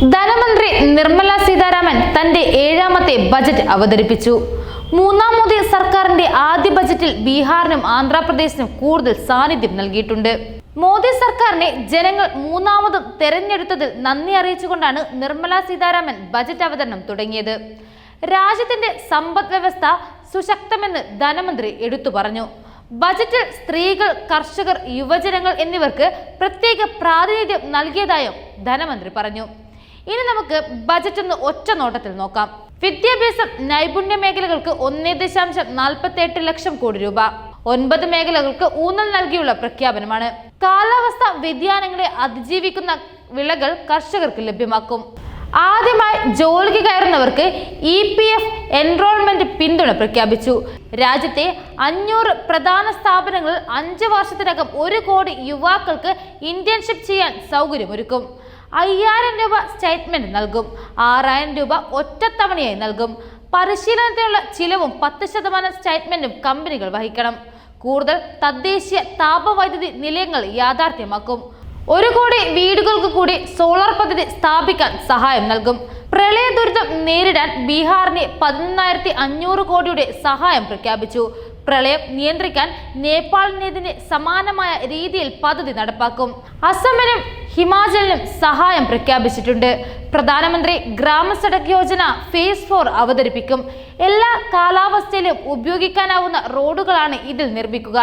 ധനമന്ത്രി നിർമ്മല സീതാരാമൻ തന്റെ 7ാമത്തെ ബജറ്റ് അവതരിപ്പിച്ചു. മൂന്നാം മോദി സർക്കാരിന്റെ ആദ്യ ബജറ്റിൽ ബീഹാറിനും ആന്ധ്രാപ്രദേശിനും കൂടുതൽ സാന്നിധ്യം നൽകിയിട്ടുണ്ട്. മോദി സർക്കാരിനെ ജനങ്ങൾ മൂന്നാമതും തെരഞ്ഞെടുത്തതിൽ നന്ദി അറിയിച്ചുകൊണ്ടാണ് നിർമ്മല സീതാരാമൻ ബജറ്റ് അവതരണം തുടങ്ങിയത്. രാജ്യത്തിന്റെ സമ്പദ് വ്യവസ്ഥ സുശക്തമെന്ന് ധനമന്ത്രി എടുത്തു പറഞ്ഞു. ബജറ്റിൽ സ്ത്രീകൾ, കർഷകർ, യുവജനങ്ങൾ എന്നിവർക്ക് പ്രത്യേക പ്രാതിനിധ്യം നൽകിയതായും ധനമന്ത്രി പറഞ്ഞു. ഇനി നമുക്ക് ബജറ്റ് ഒന്ന് ഒറ്റ നോട്ടത്തിൽ നോക്കാം. വിദ്യാഭ്യാസം, നൈപുണ്യ മേഖലകൾക്ക് 1.48 ലക്ഷം കോടി രൂപ. 9 മേഖലകൾക്ക് ഊന്നൽ നൽകിയുള്ള പ്രഖ്യാപനമാണ്. കാലാവസ്ഥാ വ്യതിയാനങ്ങളെ അതിജീവിക്കുന്ന വിളകൾ കർഷകർക്ക് ലഭ്യമാക്കും. ആദ്യമായി ജോലിക്ക് കയറുന്നവർക്ക് EPF എൻറോൾമെന്റ് പിന്തുണ പ്രഖ്യാപിച്ചു. രാജ്യത്തെ 500 പ്രധാന സ്ഥാപനങ്ങളിൽ 5 വർഷത്തിനകം 1 കോടി യുവാക്കൾക്ക് ഇന്റേൺഷിപ്പ് ചെയ്യാൻ സൗകര്യമൊരുക്കും. 5000 രൂപ സ്റ്റേറ്റ്മെന്റ് നൽകും. 6000 രൂപ ഒറ്റത്തവണയായി നൽകും. പരിശീലനത്തിനുള്ള ചിലവും 10% സ്റ്റേറ്റ്മെന്റും കമ്പനികൾ വഹിക്കണം. കൂടുതൽ തദ്ദേശീയ താപവൈദ്യുതി നിലയങ്ങൾ യാഥാർത്ഥ്യമാക്കും. 1 കോടി വീടുകൾക്ക് കൂടി സോളാർ പദ്ധതി സ്ഥാപിക്കാൻ സഹായം നൽകും. പ്രളയ ദുരിതം നേരിടാൻ ബീഹാറിന് 11,500 കോടിയുടെ സഹായം പ്രഖ്യാപിച്ചു. പ്രളയം നിയന്ത്രിക്കാൻ നേപ്പാളിനേതിന് സമാനമായ രീതിയിൽ പദ്ധതി നടപ്പാക്കും. അസമിനും ഹിമാചലിനും സഹായം പ്രഖ്യാപിച്ചിട്ടുണ്ട്. പ്രധാനമന്ത്രി ഗ്രാമസഡക് യോജന ഫേസ് 4 അവതരിപ്പിക്കും. എല്ലാ കാലാവസ്ഥയിലും ഉപയോഗിക്കാനാവുന്ന റോഡുകളാണ് ഇതിൽ നിർമ്മിക്കുക.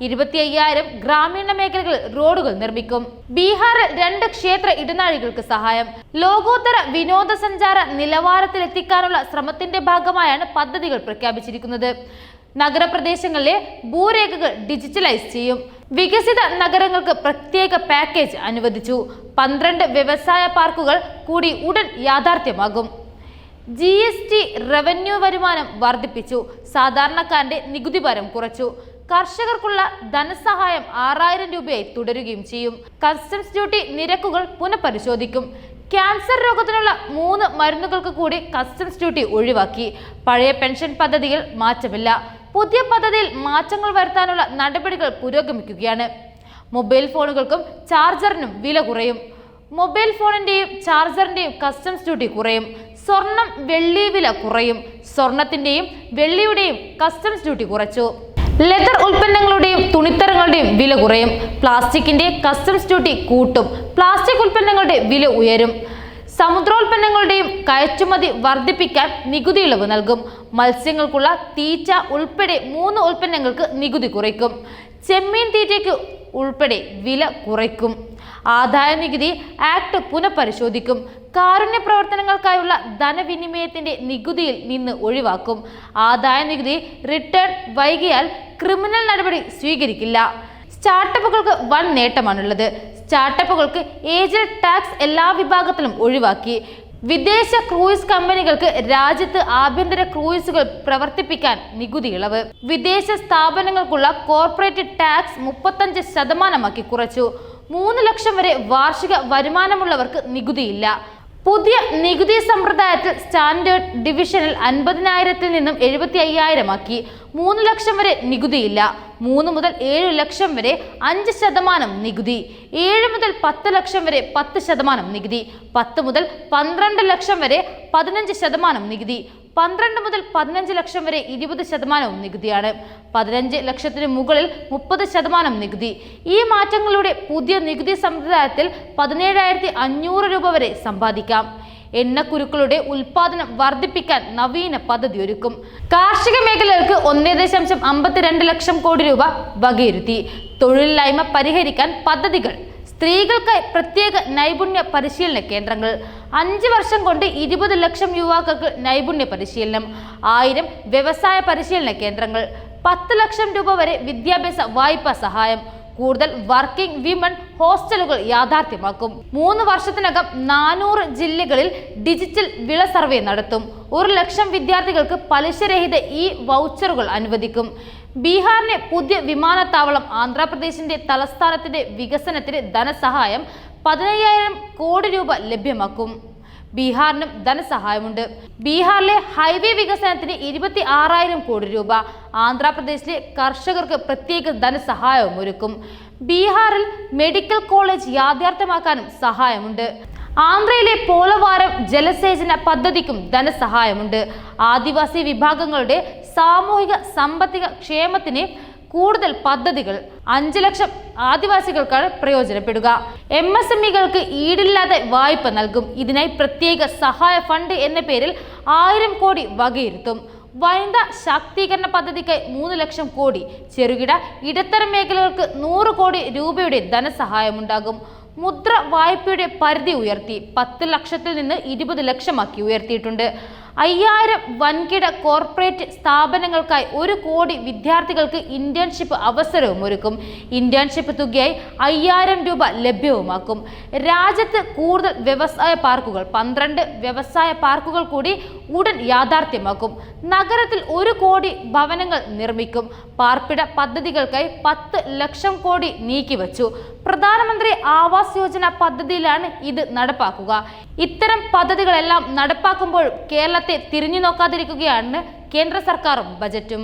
25,000 ഗ്രാമീണ മേഖലകളിൽ റോഡുകൾ നിർമ്മിക്കും. ബീഹാറിൽ 2 ക്ഷേത്ര ഇടനാഴികൾക്ക് സഹായം. ലോകോത്തര വിനോദസഞ്ചാര നിലവാരത്തിലെത്തിക്കാനുള്ള ശ്രമത്തിന്റെ ഭാഗമായാണ് പദ്ധതികൾ പ്രഖ്യാപിച്ചിരിക്കുന്നത്. നഗരപ്രദേശങ്ങളിലെ ഭൂരേഖകൾ ഡിജിറ്റലൈസ് ചെയ്യും. വികസിത നഗരങ്ങൾക്ക് പ്രത്യേക പാക്കേജ് അനുവദിച്ചു. 12 വ്യവസായ പാർക്കുകൾ കൂടി ഉടൻ യാഥാർത്ഥ്യമാകും. GST റവന്യൂ വരുമാനം വർദ്ധിപ്പിച്ചു. സാധാരണക്കാരന്റെ നികുതി ഭാരം കുറച്ചു. കർഷകർക്കുള്ള ധനസഹായം 6000 രൂപയായി തുടരുകയും ചെയ്യും. കസ്റ്റംസ് ഡ്യൂട്ടി നിരക്കുകൾ പുനഃപരിശോധിക്കും. ക്യാൻസർ രോഗത്തിനുള്ള 3 മരുന്നുകൾക്ക് കൂടി കസ്റ്റംസ് ഡ്യൂട്ടി ഒഴിവാക്കി. പഴയ പെൻഷൻ പദ്ധതിയിൽ മാറ്റമില്ല. പുതിയ പദ്ധതിയിൽ മാറ്റങ്ങൾ വരുത്താനുള്ള നടപടികൾ പുരോഗമിക്കുകയാണ്. മൊബൈൽ ഫോണുകൾക്കും ചാർജറിനും വില കുറയും. മൊബൈൽ ഫോണിന്റെയും ചാർജറിന്റെയും കസ്റ്റംസ് ഡ്യൂട്ടി കുറയും. സ്വർണം, വെള്ളി വില കുറയും. സ്വർണത്തിന്റെയും വെള്ളിയുടെയും കസ്റ്റംസ് ഡ്യൂട്ടി കുറച്ചു. ലെതർ ഉൽപ്പന്നങ്ങളുടെയും തുണിത്തരങ്ങളുടെയും വില കുറയും. പ്ലാസ്റ്റിക്കിന്റെ കസ്റ്റംസ് ഡ്യൂട്ടി കൂട്ടും. പ്ലാസ്റ്റിക് ഉൽപ്പന്നങ്ങളുടെ വില ഉയരും. സമുദ്രോൽപ്പന്നങ്ങളുടെയും കയറ്റുമതി വർദ്ധിപ്പിക്കാൻ നികുതി ഇളവ് നൽകും. മത്സ്യങ്ങൾക്കുള്ള തീറ്റ ഉൾപ്പെടെ 3 ഉൽപ്പന്നങ്ങൾക്ക് നികുതി കുറയ്ക്കും. ചെമ്മീൻ തീറ്റയ്ക്ക് ഉൾപ്പെടെ വില കുറയ്ക്കും. ആദായ നികുതി ആക്ട് പുനഃപരിശോധിക്കും. കാരുണ്യ പ്രവർത്തനങ്ങൾക്കായുള്ള ധനവിനിമയത്തിന്റെ നികുതിയിൽ നിന്ന് ഒഴിവാക്കും. ആദായ നികുതി റിട്ടേൺ വൈകിയാൽ ക്രിമിനൽ നടപടി സ്വീകരിക്കില്ല. സ്റ്റാർട്ടപ്പുകൾക്ക് വൻ നേട്ടമാണുള്ളത്. സ്റ്റാർട്ടപ്പുകൾക്ക് ഏജൽ ടാക്സ് എല്ലാ വിഭാഗത്തിലും ഒഴിവാക്കി. വിദേശ ക്രൂയിസ് കമ്പനികൾക്ക് രാജ്യത്ത് ആഭ്യന്തര ക്രൂയിസുകൾ പ്രവർത്തിപ്പിക്കാൻ നികുതി ഇളവ്. വിദേശ സ്ഥാപനങ്ങൾക്കുള്ള കോർപ്പറേറ്റ് ടാക്സ് 35% കുറച്ചു. 3 ലക്ഷം വരെ വാർഷിക വരുമാനമുള്ളവർക്ക് നികുതിയില്ല. പുതിയ നികുതി സമ്പ്രദായത്തിൽ സ്റ്റാൻഡേർഡ് ഡിവിഷനിൽ 50,000-ൽ നിന്നും 75,000 ആക്കി. 3 ലക്ഷം വരെ നികുതിയില്ല. 3 മുതൽ 7 ലക്ഷം വരെ 5% നികുതി. 7 മുതൽ 10 ലക്ഷം വരെ 10% നികുതി. 10 മുതൽ 12 ലക്ഷം വരെ 15% നികുതി. 12 മുതൽ 15 ലക്ഷം വരെ 20% നികുതിയാണ്. 15 ലക്ഷത്തിന് മുകളിൽ 30% നികുതി. ഈ മാറ്റങ്ങളുടെ പുതിയ നികുതി സമ്പ്രദായത്തിൽ 17,500 രൂപ വരെ സമ്പാദിക്കാം. എണ്ണക്കുരുക്കളുടെ ഉൽപാദനം വർദ്ധിപ്പിക്കാൻ നവീന പദ്ധതി ഒരുക്കും. കാർഷിക മേഖലകൾക്ക് 1.52 ലക്ഷം കോടി രൂപ വകയിരുത്തി. തൊഴിലില്ലായ്മ പരിഹരിക്കാൻ പദ്ധതികൾ. സ്ത്രീകൾക്കായി പ്രത്യേക നൈപുണ്യ പരിശീലന കേന്ദ്രങ്ങൾ. 5 വർഷം കൊണ്ട് 20 ലക്ഷം യുവാക്കൾക്ക് നൈപുണ്യ പരിശീലനം. 1000 വ്യവസായ പരിശീലന കേന്ദ്രങ്ങൾ. 10 ലക്ഷം രൂപ വരെ വിദ്യാഭ്യാസ വായ്പാ സഹായം. കൂടുതൽ വർക്കിംഗ് വിമൻ ഹോസ്റ്റലുകൾ യാഥാർത്ഥ്യമാക്കും. 3 വർഷത്തിനകം 400 ജില്ലകളിൽ ഡിജിറ്റൽ വിള സർവേ നടത്തും. 1 ലക്ഷം വിദ്യാർത്ഥികൾക്ക് പലിശരഹിത വൗച്ചറുകൾ അനുവദിക്കും. ബീഹാറിന് പുതിയ വിമാനത്താവളം. ആന്ധ്രാപ്രദേശിന്റെ തലസ്ഥാനത്തിന്റെ വികസനത്തിന് ധനസഹായം 15,000 കോടി രൂപ ലഭ്യമാക്കും. ബീഹാറിനും ധനസഹായമുണ്ട്. ബീഹാറിലെ ഹൈവേ വികസനത്തിന് 26,000 കോടി രൂപ. ആന്ധ്രാപ്രദേശിലെ കർഷകർക്ക് പ്രത്യേക ധനസഹായവും ഒരുക്കും. ബീഹാറിൽ മെഡിക്കൽ കോളേജ് യാഥാർത്ഥ്യമാക്കാനും സഹായമുണ്ട്. ആന്ധ്രയിലെ പോലവാരം ജലസേചന പദ്ധതിക്കും ധനസഹായമുണ്ട്. ആദിവാസി വിഭാഗങ്ങളുടെ സാമൂഹിക സാമ്പത്തിക ക്ഷേമത്തിന് കൂടുതൽ പദ്ധതികൾ 5 ലക്ഷം ആദിവാസികൾക്കാണ് പ്രയോജനപ്പെടുക. MSMEകൾക്ക് ഈടില്ലാതെ വായ്പ നൽകും. ഇതിനായി പ്രത്യേക സഹായ ഫണ്ട് എന്ന പേരിൽ 1000 കോടി വകയിരുത്തും. വനിതാ ശാക്തീകരണ പദ്ധതിക്കായി 3 ലക്ഷം കോടി, ചെറുകിട ഇടത്തരം മേഖലകൾക്ക് 100 കോടി രൂപയുടെ ധനസഹായമുണ്ടാകും. മുദ്ര വായ്പയുടെ പരിധി ഉയർത്തി 10 ലക്ഷത്തിൽ നിന്ന് 20 ലക്ഷമാക്കി ഉയർത്തിയിട്ടുണ്ട്. 5000 വൻകിട കോർപ്പറേറ്റ് സ്ഥാപനങ്ങൾക്കായി 1 കോടി വിദ്യാർത്ഥികൾക്ക് ഇന്റേൺഷിപ്പ് അവസരവും ഒരുക്കും. ഇന്റേൺഷിപ്പ് തുകയായി 5000 രൂപ ലഭ്യവുമാക്കും. രാജ്യത്ത് കൂടുതൽ വ്യവസായ പാർക്കുകൾ 12 വ്യവസായ പാർക്കുകൾ കൂടി ഉടൻ യാഥാർത്ഥ്യമാക്കും. നഗരത്തിൽ 1 കോടി ഭവനങ്ങൾ നിർമ്മിക്കും. പാർപ്പിട പദ്ധതികൾക്കായി 10 ലക്ഷം കോടി നീക്കിവച്ചു. പ്രധാനമന്ത്രി ആവാസ് യോജന പദ്ധതിയിലാണ് ഇത് നടപ്പാക്കുക. ഇത്തരം പദ്ധതികളെല്ലാം നടപ്പാക്കുമ്പോൾ കേരളത്തെ തിരിഞ്ഞു നോക്കാതിരിക്കുകയാണ് കേന്ദ്ര സർക്കാരും ബജറ്റും.